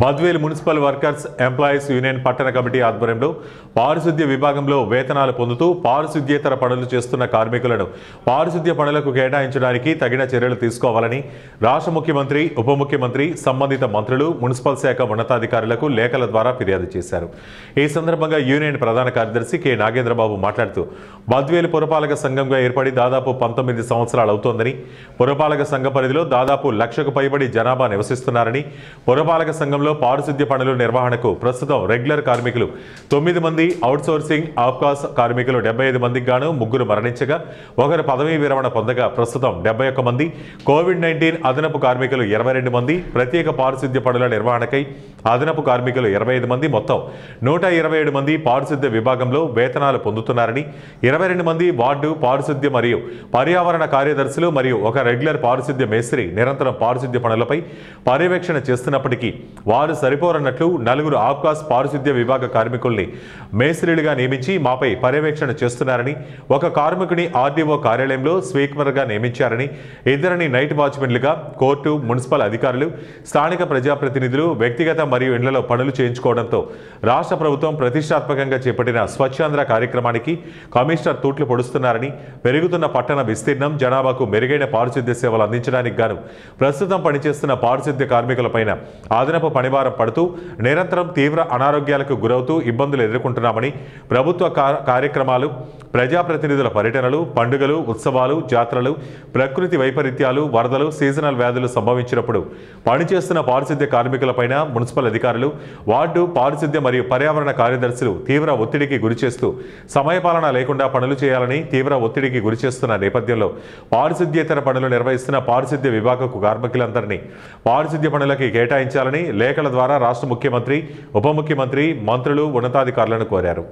Badvel municipal workers employees union పట్టణ committee ఆధ్వర్యంలో పారిశుద్ధ్య విభాగంలో వేతనాలు పొందుతూ పారిశుద్ధ్యేతర పనులు చేస్తున్న కార్మికులను పారిశుద్ధ్య పనులకు కేటాయించడానికి తగిన చర్యలు తీసుకోవాలని రాష్ట్ర ముఖ్యమంత్రి, ఉప ముఖ్యమంత్రి, సంబంధిత మంత్రులు, మున్సిపల్ శాఖ ఉన్నతాధికారులకు లేఖల ద్వారా ఫిర్యాదు చేశారు. ఈ సందర్భంగా యూనియన్ ప్రధాన కార్యదర్శి కె నాగేంద్రబాబు మాట్లాడుతూ బద్వేల్ పురపాలక సంఘంగా ఏర్పడి దాదాపు 19 సంవత్సరాలు అవుతోందని, పురపాలక సంఘ పరిధిలో దాదాపు 1,00,000కు పైబడి జనాభా నివసిస్తున్నారని, పురపాలక సంఘంలో పారిశుద్ధ్య పనుల నిర్వహణకు ప్రస్తుతం రెగ్యులర్ కార్మికులు 9 మంది, అవుట్సోర్సింగ్ ఆఫ్కాస్ కార్మికులు 75 మందికి గాను 3 మరణించగా ఒకరు పదవీ విరమణ పొందగా ప్రస్తుతం 71 మంది, కోవిడ్-19 అదనపు కార్మికులు 22 మంది, ప్రత్యేక పారిశుద్ధ్య పనుల నిర్వహణకై అదనపు కార్మికులు 25 మంది, మొత్తం 127 మంది పారిశుద్ధ్య విభాగంలో వేతనాలు పొందుతున్నారని, 22 మంది వార్డు పారిశుద్ధ్య మరియు పర్యావరణ కార్యదర్శులు మరియు ఒక రెగ్యులర్ పారిశుద్ధ్య మేస్త్రి నిరంతరం పారిశుద్ధ్య పనులపై పర్యవేక్షణ చేస్తున్నప్పటికీ వారు సరిపోరన్నట్లు 4 ఆఫ్కాస్ పారిశుద్ధ్య విభాగ కార్మికుల్ని మేస్త్రీలుగా నియమించి మాపై పర్యవేక్షణ చేస్తున్నారని, ఒక కార్మికుని ఆర్డీఓ కార్యాలయంలో స్వీపర్గా నియమించారని, 2 నైట్ వాచ్మెన్లుగా కోర్టు, మున్సిపల్ అధికారులు, స్థానిక ప్రజాప్రతినిధులు వ్యక్తిగత మరియు ఇళ్లలో పనులు చేయించుకోవడంతో రాష్ట్ర ప్రభుత్వం ప్రతిష్టాత్మకంగా చేపట్టిన స్వచ్ఛాంధ్ర కార్యక్రమానికి కమిషనర్ తూట్లు పొడుస్తున్నారని, పెరుగుతున్న పట్టణ విస్తీర్ణం, జనాభాకు మెరుగైన పారిశుద్ధ్య సేవలు అందించడానికి గాను ప్రస్తుతం పనిచేస్తున్న పారిశుద్ధ్య కార్మికులపైన అదనపు పనిభారం పడుతూ నిరంతరం తీవ్ర అనారోగ్యాలకు గురవుతూ ఇబ్బందులు ఎదుర్కొంటున్నామని, ప్రభుత్వ కార్యక్రమాలు, ప్రజాప్రతినిధుల పర్యటనలు, పండుగలు, ఉత్సవాలు, జాతరలు, ప్రకృతి వైపరీత్యాలు, వరదలు, సీజనల్ వ్యాధులు సంభవించినప్పుడు పనిచేస్తున్న పారిశుద్ధ్య కార్మికులపైన మున్సిపల్ అధికారులు, వార్డు పారిశుద్ధ్య మరియు పర్యావరణ కార్యదర్శులు తీవ్ర ఒత్తిడికి గురిచేస్తూ సమయపాలన లేకుండా పనులు చేయాలని తీవ్ర ఒత్తిడికి గురిచేస్తున్న నేపథ్యంలో పారిశుద్ధ్యేతర పనులు నిర్వహిస్తున్న పారిశుద్ధ్య విభాగపు కార్మికులందరినీ పారిశుద్ధ్య పనులకి కేటాయించాలని లేఖల ద్వారా రాష్ట్ర ముఖ్యమంత్రి, ఉప ముఖ్యమంత్రి, మంత్రులు, ఉన్నతాధికారులను కోరారు.